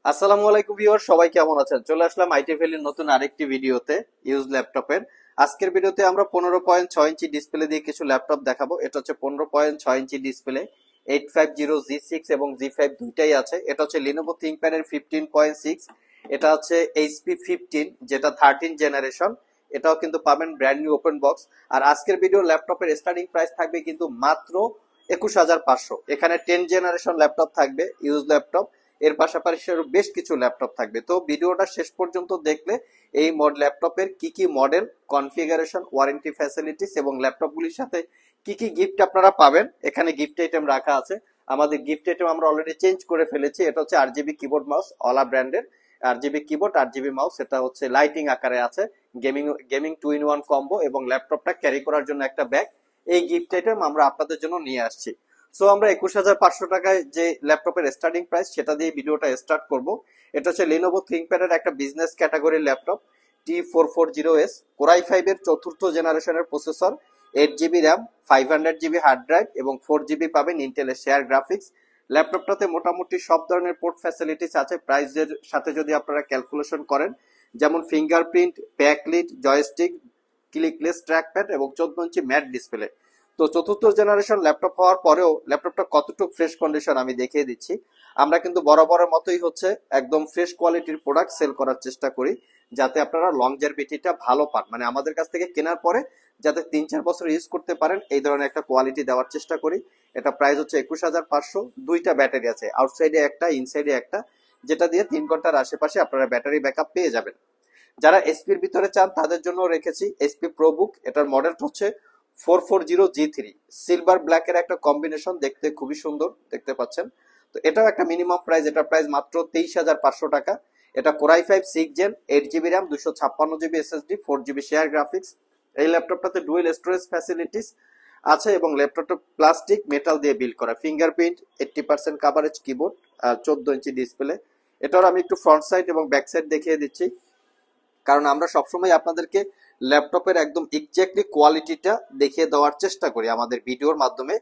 আসসালামু আলাইকুম ভিউয়ার, সবাই কেমন আছেন? চলে আসলাম আইটি ভ্যালির নতুন আরেকটি ভিডিওতে। ইউজ ল্যাপটপের আজকের ভিডিওতে আমরা 15.6 ইঞ্চি ডিসপ্লে দিয়ে কিছু ল্যাপটপ দেখাবো। এটা হচ্ছে 15.6 ইঞ্চি ডিসপ্লে, 850 G6 এবং G5 দুইটাই আছে। এটা হচ্ছে লিনোভো থিংকপ্যাডের 15.6। এটা হচ্ছে এইচপি 15, যেটা 13 জেনারেশন। এটাও কিন্তু পাবেন ব্র্যান্ড নিউ ওপেন বক্স। আর আজকের ভিডিও ল্যাপটপের স্টার্টিং প্রাইস থাকবে কিন্তু মাত্র 21,500। এখানে 10 জেনারেশন ল্যাপটপ থাকবে, ইউজ ল্যাপটপ। এর পাশাপাশি আরো বেশ কিছু ল্যাপটপ থাকবে। তো ভিডিওটা শেষ পর্যন্ত দেখলে এই ল্যাপটপের কি কি মডেল, কনফিগারেশন, ওয়ারেন্টি ফ্যাসিলিটিস এবং ল্যাপটপগুলির সাথে কি কি গিফট আপনারা পাবেন। এখানে গিফট আইটেম রাখা আছে। আমাদের গিফট আইটেম আমরা অলরেডি চেঞ্জ করে ফেলেছি। এটা হচ্ছে আরজিবি কিবোর্ড মাউস, অলা ব্র্যান্ডের আরজিবি কিবোর্ড, আরজিবি মাউস। এটা হচ্ছে লাইটিং আকারে আছে, গেমিং গেমিং 2-in-1 কম্বো এবং ল্যাপটপটা ক্যারি করার জন্য একটা ব্যাগ। এই গিফট আইটেম আমরা আপনাদের জন্য নিয়ে আসছি। সো আমরা 21,500 টাকায় যে ল্যাপটপের স্টার্টিং প্রাইস সেটা দিয়ে ভিডিওটা স্টার্ট করব। এটা হচ্ছে লিনোভো থিংকপ্যাডের একটা বিজনেস ক্যাটাগরির ল্যাপটপ, T440S, কোরাই 5 এর চতুর্থ জেনারেশনের processor, 8 GB RAM, 500 GB hard drive এবং 4 জিবি পাবেন ইন্টেলের শেয়ার গ্রাফিক্স। ল্যাপটপটাতে মোটামুটি সব ধরনের পোর্ট ফ্যাসিলিটিস আছে প্রাইসের সাথে যদি আপনারা ক্যালকুলেশন করেন, যেমন fingerprint, backlit, joystick, clickless trackpad এবং 14 ইঞ্চি ম্যাট ডিসপ্লে। তো চতুর্থ জেনারেশন ল্যাপটপ হওয়ার পরেও ল্যাপটপটা কতটুকু ফ্রেশ কন্ডিশন আমি দেখিয়ে দিচ্ছি। আমরা কিন্তু বরাবরের মতোই হচ্ছে একদম ফ্রেশ কোয়ালিটির প্রোডাক্ট সেল করার চেষ্টা করি, যাতে আপনারা লংজারভিটিটা ভালো পান, মানে আমাদের কাছ থেকে কেনার পরে যাতে 3-4 বছর ইউজ করতে পারেন এই ধরনের একটা কোয়ালিটি দেওয়ার চেষ্টা করি। এটা প্রাইস হচ্ছে 21,500। দুইটা ব্যাটারি আছে, আউটসাইডে একটা, ইনসাইডে একটা, যেটা দিয়ে 3 ঘন্টার আশেপাশে আপনারা ব্যাটারি ব্যাকআপ পেয়ে যাবেন। যারা এসপির ভিতরে চান তাদের জন্য রেখেছি এসপি প্রোবুক। এটার মডেল হচ্ছে 440G3, সিলভার ব্ল্যাক এর একটা কম্বিনেশন, দেখতে খুবই সুন্দর দেখতে পাচ্ছেন। তো এটাও একটা মিনিমাম প্রাইস, এটা প্রাইস মাত্র 23,500 টাকা। এটা core i 5 6 gen, 8 GB RAM, 256 GB SSD, 4 GB share graphics. এই ল্যাপটপটাতে ডুয়েল স্টোরেজ ফ্যাসিলিটিস আছে এবং ল্যাপটপটা প্লাস্টিক মেটাল দিয়ে বিল্ড করা, ফিঙ্গারপ্রিন্ট, 80% কাভারেজ কিবোর্ড আর 14 ইঞ্চি ডিসপ্লে। এটার আমি একটু ফ্রন্ট সাইড এবং ব্যাক সাইড দেখিয়ে দিচ্ছি, কারণ আমরা সবসময় আপনাদেরকে ল্যাপটপের একদম এক্স্যাক্টলি কোয়ালিটিটা দেখিয়ে দেওয়ার চেষ্টা করি আমাদের ভিডিওর মাধ্যমে,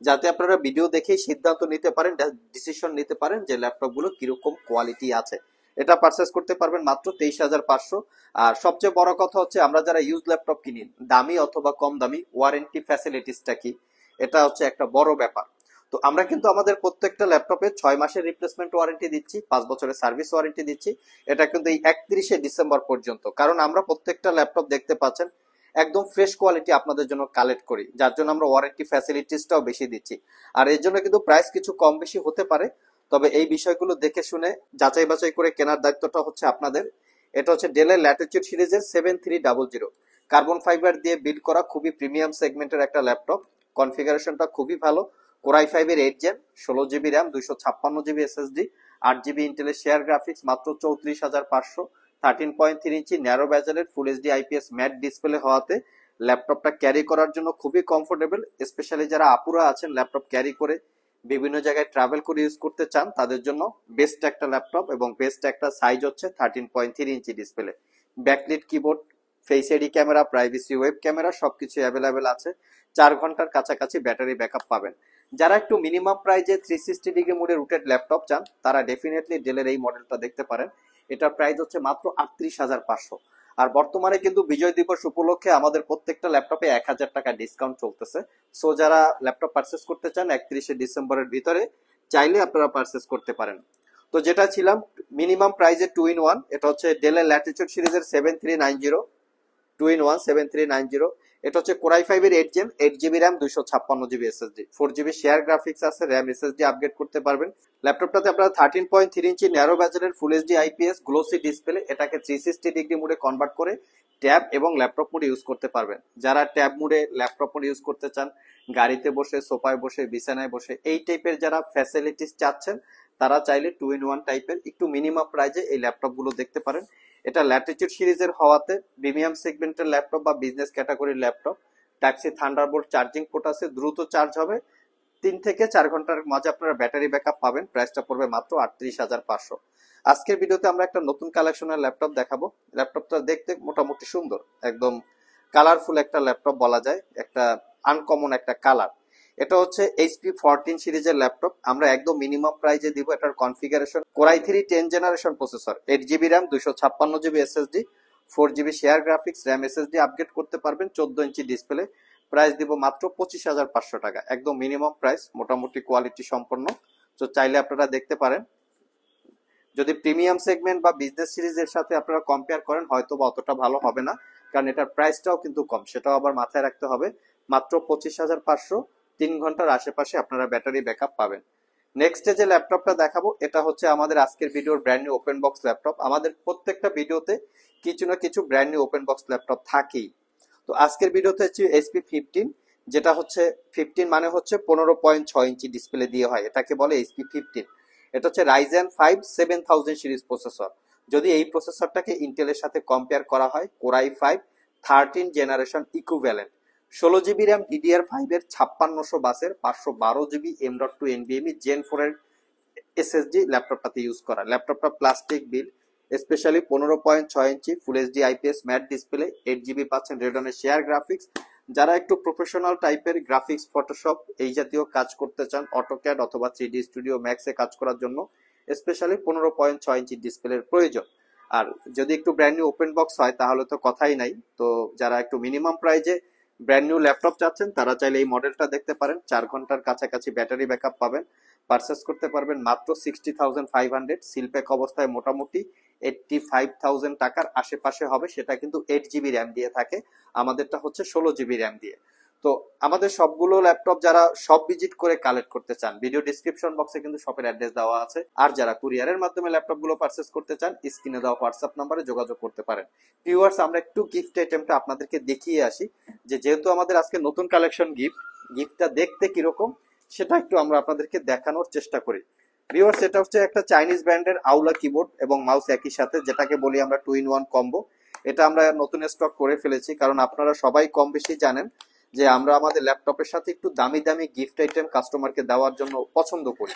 যাতে আপনারা ভিডিও দেখেই সিদ্ধান্ত নিতে পারেন, ডিসিশন নিতে পারেন যে ল্যাপটপগুলো কিরকম কোয়ালিটি আছে। এটা পারচেস করতে পারবেন মাত্র 23,500। আর সবচেয়ে বড় কথা হচ্ছে, আমরা যারা ইউজ ল্যাপটপ কিনি, দামি অথবা কম দামি, ওয়ারেন্টি ফ্যাসিলিটিসটা কি, এটা হচ্ছে একটা বড় ব্যাপার। তো আমরা কিন্তু আমাদের প্রত্যেকটা ল্যাপটপে 6 মাসের রিপ্লেসমেন্ট ওয়ারেন্টি দিচ্ছি, 5 বছরের সার্ভিস ওয়ারেন্টি দিচ্ছি। এটা কিন্তু এই 31শে ডিসেম্বর পর্যন্ত, কারণ আমরা প্রত্যেকটা ল্যাপটপ দেখতে পাচ্ছেন একদম ফ্রেশ কোয়ালিটি আপনাদের জন্য কালেক্ট করি, যার জন্য আমরা ওয়ারেন্টি ফ্যাসিলিটিসটাও বেশি দিচ্ছি। আর এর জন্য কিন্তু প্রাইস কিছু কম বেশি হতে পারে, তবে এই বিষয়গুলো দেখে শুনে যাচাই বাছাই করে কেনার দায়িত্বটা হচ্ছে আপনাদের। এটা হচ্ছে ডেলের ল্যাটিটিউড সিরিজের 7300, কার্বন ফাইবার দিয়ে বিল্ড করা, খুবই প্রিমিয়াম সেগমেন্টের একটা ল্যাপটপ। কনফিগারেশনটা খুবই ভালো। কোরাই 5 এর 8 gen, 16 GB RAM, 256 GB SSD, 8 GB ইন্টেলের শেয়ার গ্রাফিক্স, মাত্র 34,500। 13.3 ইঞ্চি ন্যারো ব্যাজেলের full HD IPS matte display হওয়াতে ল্যাপটপটা ক্যারি করার জন্য খুবই কমফোর্টেবল। স্পেশালি যারা আপুরা আছেন ল্যাপটপ ক্যারি করে বিভিন্ন জায়গায় ট্রাভেল করে ইউজ করতে চান, তাদের জন্য বেস্ট একটা ল্যাপটপ এবং বেস্ট একটা সাইজ হচ্ছে 13.3 inch display. Backlit keyboard, face ID camera, privacy web camera সবকিছু অ্যাভেলেবেল আছে। 4 ঘন্টার কাছাকাছি ব্যাটারি ব্যাকআপ পাবেন। যারা একটু মিনিমাম প্রাইজে 360 ডিগ্রি মোডে রুটেড ল্যাপটপ চান, তারা ডেফিনেটলি ডেলের এই মডেলটা দেখতে পারেন। এটার প্রাইস হচ্ছে মাত্র 38,500। আর বর্তমানে কিন্তু বিজয় দিবস উপলক্ষে আমাদের প্রত্যেকটা ল্যাপটপে 1,000 টাকা ডিসকাউন্ট চলতেছে। সো যারা ল্যাপটপ পারচেস করতে চান 31শে ডিসেম্বরের ভিতরে, চাইলে আপনারা পারচেস করতে পারেন। তো যেটা ছিলাম মিনিমাম প্রাইজে 2-in-1, এটা হচ্ছে ডেলের ল্যাটিটিউড সিরিজের 7390, 2-in-1 7390। এটা হচ্ছে কোরাই 5 এর 8 gen, 8 GB RAM, 256 GB SSD, 4 GB share graphics আছে, র্যাম এসএসডি আপগ্রেড করতে পারবেন। ল্যাপটপটাতে আপনারা 13.3 ইঞ্চি ন্যারো ব্যাজেলের full HD IPS glossy display, এটাকে 360 ডিগ্রি মোডে কনভার্ট করে ট্যাব এবং ল্যাপটপ মোডে ইউজ করতে পারবেন। যারা ট্যাব মোডে ল্যাপটপ মোডে ইউজ করতে চান, গাড়িতে বসে, সোফায় বসে, বিছানায় বসে, এই টাইপের যারা ফ্যাসিলিটিস চাচ্ছেন, তারা চাইলে 2-in-1 টাইপের একটু মিনিমাম প্রাইজে এই ল্যাপটপ গুলো দেখতে পারেন। এটা ল্যাটিটিউড সিরিজের হওয়াতে প্রিমিয়াম সেগমেন্টের ল্যাপটপ বা বিজনেস ক্যাটাগরির laptop. Type-C Thunderbolt charging port আছে, দ্রুত চার্জ হবে। 3 থেকে 4 ঘন্টার মাঝে আপনারা ব্যাটারি ব্যাকআপ পাবেন। প্রাইসটা পড়বে মাত্র 38,500। আজকের ভিডিওতে আমরা একটা নতুন কালেকশনের ল্যাপটপ দেখাবো। ল্যাপটপটা দেখতে মোটামুটি সুন্দর, একদম কালারফুল একটা ল্যাপটপ বলা যায়, একটা আনকমন একটা কালার। এটা হচ্ছে এইচপি 14 সিরিজের ল্যাপটপ। আমরা একদম মিনিমাম প্রাইজে দিব। এটার configuration core i 3 10 generation processor, 8 GB RAM, 256 GB SSD, 4 GB share graphics, RAM, SSD upgrade করতে পারবেন, 14 ইঞ্চি ডিসপ্লে। প্রাইস দিব মাত্র 25,500 টাকা, একদম মিনিমাম প্রাইস, মোটামুটি কোয়ালিটি সম্পন্ন। তো চাইলে আপনারা দেখতে পারেন। যদি প্রিমিয়াম সেগমেন্ট বা বিজনেস সিরিজের সাথে আপনারা কম্পেয়ার করেন হয়তো বা অতটা ভালো হবে না, কারণ এটার প্রাইসটাও কিন্তু কম, সেটাও আবার মাথায় রাখতে হবে। মাত্র 25,500, 3 ঘন্টার আশেপাশে আপনারা ব্যাটারি ব্যাকআপ পাবেন। নেক্সট যে ল্যাপটপটা দেখাবো এটা হচ্ছে আমাদের আজকের ভিডিওর brand new open box laptop. আমাদের প্রত্যেকটা ভিডিওতে কিছু না কিছু brand new open box laptop থাকেই। তো আজকের ভিডিওতে হচ্ছে এসপি 15, যেটা হচ্ছে 15 মানে হচ্ছে 15.6 ইঞ্চি ডিসপ্লে দিয়ে হয়, এটাকে বলে এসপি 15। এটা হচ্ছে রাইজেন 5 7000 সিরিজ প্রসেসর। যদি এই প্রসেসরটাকে ইন্টেলের সাথে কম্পেয়ার করা হয়, core i 5 13 generation equivalent, 16 GB RAM, DDR5 এর 5600 বাসের, 512 জিবি M.2 NVMe Gen 4 এর এসএসডি ল্যাপটপটাতে ইউজ করা। ল্যাপটপটা plastic build, specially 15.6 inch full HD IPS matte display, 8 GB পাচ্ছেন রেডনের শেয়ার গ্রাফিক্স। যারা একটু প্রফেশনাল টাইপের গ্রাফিক্স, ফটোশপ এই জাতীয় কাজ করতে চান, অটোক্যাড অথবা 3D স্টুডিও ম্যাক্সে কাজ করার জন্য স্পেশালি 15.6 ইঞ্চি ডিসপ্লের প্রয়োজন। আর যদি একটু ব্র্যান্ড নিউ ওপেন বক্স হয় তাহলে তো কথাই নাই। তো যারা একটু মিনিমাম প্রাইজে ব্র্যান্ড নিউ ল্যাপটপ চাচ্ছেন তারা চাইলে এই মডেলটা দেখতে পারেন। 4 ঘন্টার কাছাকাছি ব্যাটারি ব্যাকআপ পাবেন। পারচেস করতে পারবেন মাত্র 60,500, সিলপ্যাক অবস্থায় মোটামুটি 85,000 টাকার আশেপাশে হবে। সেটা কিন্তু 8 জিবি র্যাম দিয়ে থাকে, আমাদেরটা হচ্ছে 16 জিবি র্যাম দিয়ে। তো আমাদের সবগুলো ল্যাপটপ যারা সব ভিজিট করে কালেক্ট করতে চান, ভিডিও ডিসক্রিপশন বক্সে কিন্তু শপের অ্যাড্রেস দেওয়া আছে। আর যারা কুরিয়ারের মাধ্যমে ল্যাপটপ গুলো পারচেস করতে চান, স্ক্রিনে দেওয়া হোয়াটসঅ্যাপ নাম্বারে যোগাযোগ করতে পারেন। ভিউয়ার্স, আমরা একটু গিফট আইটেমটা আপনাদেরকে দেখিয়ে আসি, যেহেতু আমাদের আজকে নতুন কালেকশন গিফটটা দেখতে কিরকম সেটা একটু আমরা আপনাদেরকে দেখানোর চেষ্টা করি। ভিউয়ার্স, এটা হচ্ছে একটা চাইনিজ ব্র্যান্ডের আউলা কিবোর্ড এবং মাউস একই সাথে, যেটাকে বলি আমরা 2-in-1 কম্বো। এটা আমরা নতুন স্টক করে ফেলেছি, কারণ আপনারা সবাই কম বেশি জানেন যে আমরা আমাদের ল্যাপটপের সাথে একটু দামি দামি গিফট আইটেম কাস্টমারকে দেওয়ার জন্য পছন্দ করি।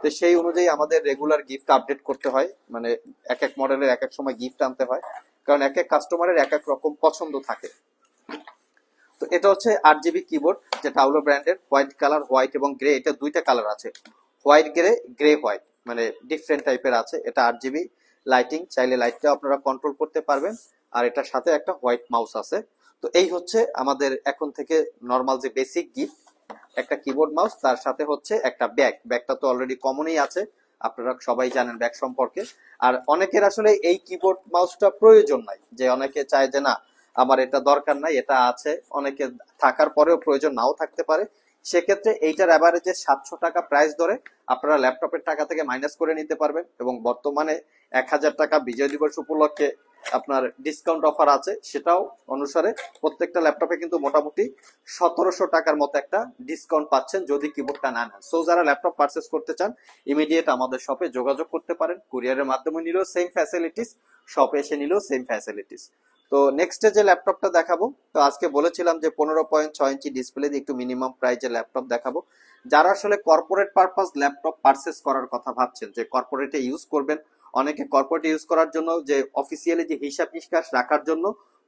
তো সেই অনুযায়ী আমাদের রেগুলার গিফট আপডেট করতে হয়, মানে এক এক মডেলের এক এক সময় গিফট আনতে হয়, কারণ এক এক কাস্টমারের এক এক রকম পছন্দ থাকে। তো এটা হচ্ছে 8 জিবি কিবোর্ড, যেটা আউলো ব্র্যান্ডের, হোয়াইট কালার, হোয়াইট এবং গ্রে, এটা দুইটা কালার আছে, হোয়াইট গ্রে, গ্রে হোয়াইট, মানে ডিফারেন্ট টাইপের আছে। এটা 8 জিবি, লাইটিং, চাইলে লাইটটা আপনারা কন্ট্রোল করতে পারবেন। আর এটার সাথে একটা হোয়াইট মাউস আছে। তো এই হচ্ছে আমাদের এখন থেকে নর্মাল যে বেসিক গিফট, একটা কিবোর্ড মাউস, তার সাথে হচ্ছে একটা ব্যাগটা তো অলরেডি কমনই আছে, আপনারা সবাই জানেন ব্যাগ সম্পর্কে। আর অনেকের আসলে এই কিবোর্ড মাউসটা প্রয়োজন নাই, যে অনেকে চায় যে না আমার এটা দরকার নাই, এটা আছে, অনেকে থাকার পরেও প্রয়োজন নাও থাকতে পারে। সেক্ষেত্রে এইটার অ্যাভারেজে 700 টাকা প্রাইস ধরে আপনারা ল্যাপটপের টাকা থেকে মাইনাস করে নিতে পারবেন। এবং বর্তমানে 1,000 টাকা বিজয় দিবস উপলক্ষে আপনার ডিসকাউন্ট অফার আছে, সেটাও অনুসারে প্রত্যেকটা ল্যাপটপে কিন্তু মোটামুটি 1700 টাকার মতো একটা ডিসকাউন্ট পাচ্ছেন যদি কিবোর্ডটা না নেন। সো যারা ল্যাপটপ পারচেস করতে চান ইমিডিয়েট আমাদের শপে যোগাযোগ করতে পারেন। কুরিয়ারের মাধ্যমে নিলেও সেম ফ্যাসিলিটিস, শপে এসে নিলেও সেম ফ্যাসিলিটিস। তো নেক্সট যে ল্যাপটপটা দেখাবো, তো আজকে বলেছিলাম যে 15.6 ইঞ্চি ডিসপ্লে দিয়ে একটু মিনিমাম প্রাইজে ল্যাপটপ দেখাবো। যারা আসলে কর্পোরেট পারপাস ল্যাপটপ পারচেস করার কথা ভাবছেন, যে কর্পোরেটে ইউজ করবেন, অনেকে কর্পোরেট ইউজ করার জন্য যে অফিসিয়ালি যে হিসাব নিকাশ রাখার জন্য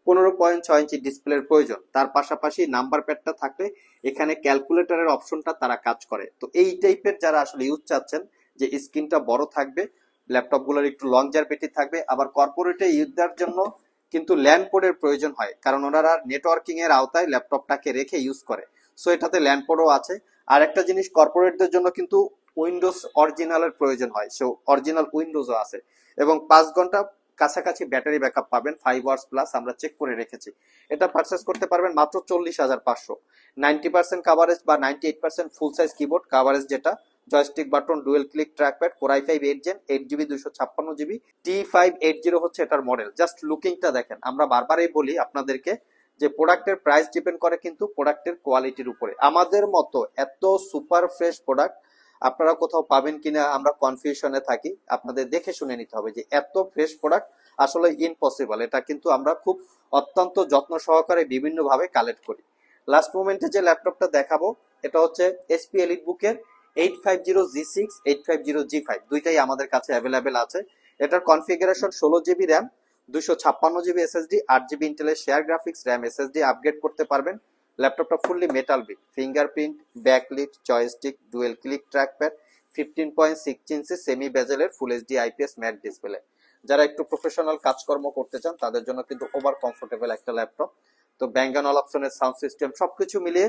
15.6 ইঞ্চি ডিসপ্লের প্রয়োজন, তার পাশাপাশি নাম্বার প্যাডটা থাকলে এখানে ক্যালকুলেটরের অপশনটা তারা কাজ করে। তো এই টাইপের যারা আসলে ইউজ চাচ্ছেন, যে স্ক্রিনটা বড় থাকবে, ল্যাপটপ গুলোর একটু লংজারভিটি থাকবে, আবার কর্পোরেটে ইউজ দেওয়ার জন্য কিন্তু ল্যান্ড পোর্টের প্রয়োজন হয়, কারণ ওনারা নেটওয়ার্কিং এর আওতায় ল্যাপটপটাকে রেখে ইউজ করে। সো এটাতে ল্যান্ড পোর্টও আছে। আর একটা জিনিস, কর্পোরেটদের জন্য কিন্তু উইন্ডোজ অরিজিনালের প্রয়োজন হয়, সো অরিজিনাল উইন্ডোজও আছে। এবং 5 ঘন্টা কাছাকাছি ব্যাটারি ব্যাকআপ পাবেন, 5 আওয়ার্স প্লাস, আমরা চেক করে রেখেছি। এটা পারচেস করতে পারবেন মাত্র 40,500। 90% কাভারেজ বা 98% ফুল সাইজ কিবোর্ড কাভারেজ, যেটা joystick button, dual click trackpad, core i 5 8 gen, 8 GB, 256 GB, T580 হচ্ছে এটার মডেল। জাস্ট লুকিংটা দেখেন। আমরা বারবারই বলি আপনাদেরকে যে প্রোডাক্টের প্রাইস ডিপেন্ড করে কিন্তু প্রোডাক্টের কোয়ালিটির উপরে। আমাদের মতো এত সুপার ফ্রেশ প্রোডাক্ট আপনারা কোথাও পাবেন কিনা আমরা কনফিউশনে থাকি। আপনাদের দেখে শুনে নিতে হবে যে এত ফ্রেশ প্রোডাক্ট আসলে ইম্পসিবল। এটা কিন্তু আমরা খুব অত্যন্ত যত্ন সহকারে বিভিন্ন ভাবে কালেক্ট করি। লাস্ট মোমেন্টে যে ল্যাপটপটা দেখাবো এটা হচ্ছে এসপি এলিট বুকের 850G6, 850G5, দুইটাই আমাদের কাছে অ্যাভেলেবেল আছে। এটার configuration 16 GB RAM, 256 GB SSD, 8 GB ইন্টেলের share graphics, RAM, SSD upgrade করতে পারবেন, ল্যাপটপটা fully metal build, fingerprint, backlit, joystick, dual click trackpad, 15.6 inch semi বেজেলের full HD IPS matte display. যারা একটু প্রফেশনাল কাজকর্ম করতে চান তাদের জন্য কিন্তু ওভার কমফোর্টেবল একটা ল্যাপটপ। তো Bang & Olufsen's সাউন্ড সিস্টেম সবকিছু মিলিয়ে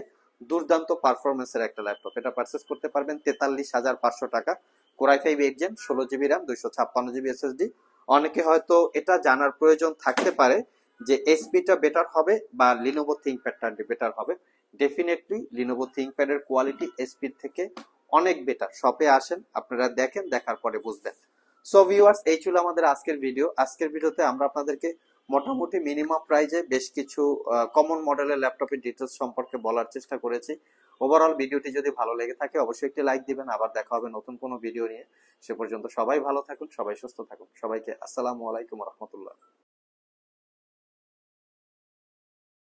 দুর্দান্ত পারফরমেন্সের একটা ল্যাপটপ। এটা পারচেস করতে পারবেন 43,500 টাকা। Core i5 8 gen, 16 GB RAM, 256 GB SSD. অনেকে হয়তো এটা জানার প্রয়োজন থাকতে পারে যে এসপিটা বেটার হবে বা লিনোভো থিংকপ্যাডটা বেটার হবে। ডেফিনেটলি লিনোভো থিংকপ্যাডের কোয়ালিটি এসপির থেকে অনেক বেটার। শপে আসেন, আপনারা দেখেন, দেখার পরে বুঝবেন। সো ভিউয়ার্স, এই ছিল আমাদের আজকের ভিডিও। আজকের ভিডিওতে আমরা আপনাদেরকে মোটামুটি মিনিমাম প্রাইজে বেশ কিছু কমন মডেলের ল্যাপটপের ডিটেলস সম্পর্কে বলার চেষ্টা করেছি। ওভারঅল ভিডিওটি যদি ভালো লেগে থাকে অবশ্যই একটি লাইক দিবেন। আবার দেখা হবে নতুন কোনো ভিডিও নিয়ে। সে পর্যন্ত সবাই ভালো থাকুন, সবাই সুস্থ থাকুন। সবাইকে আসসালামু আলাইকুম রহমতুল্লাহ।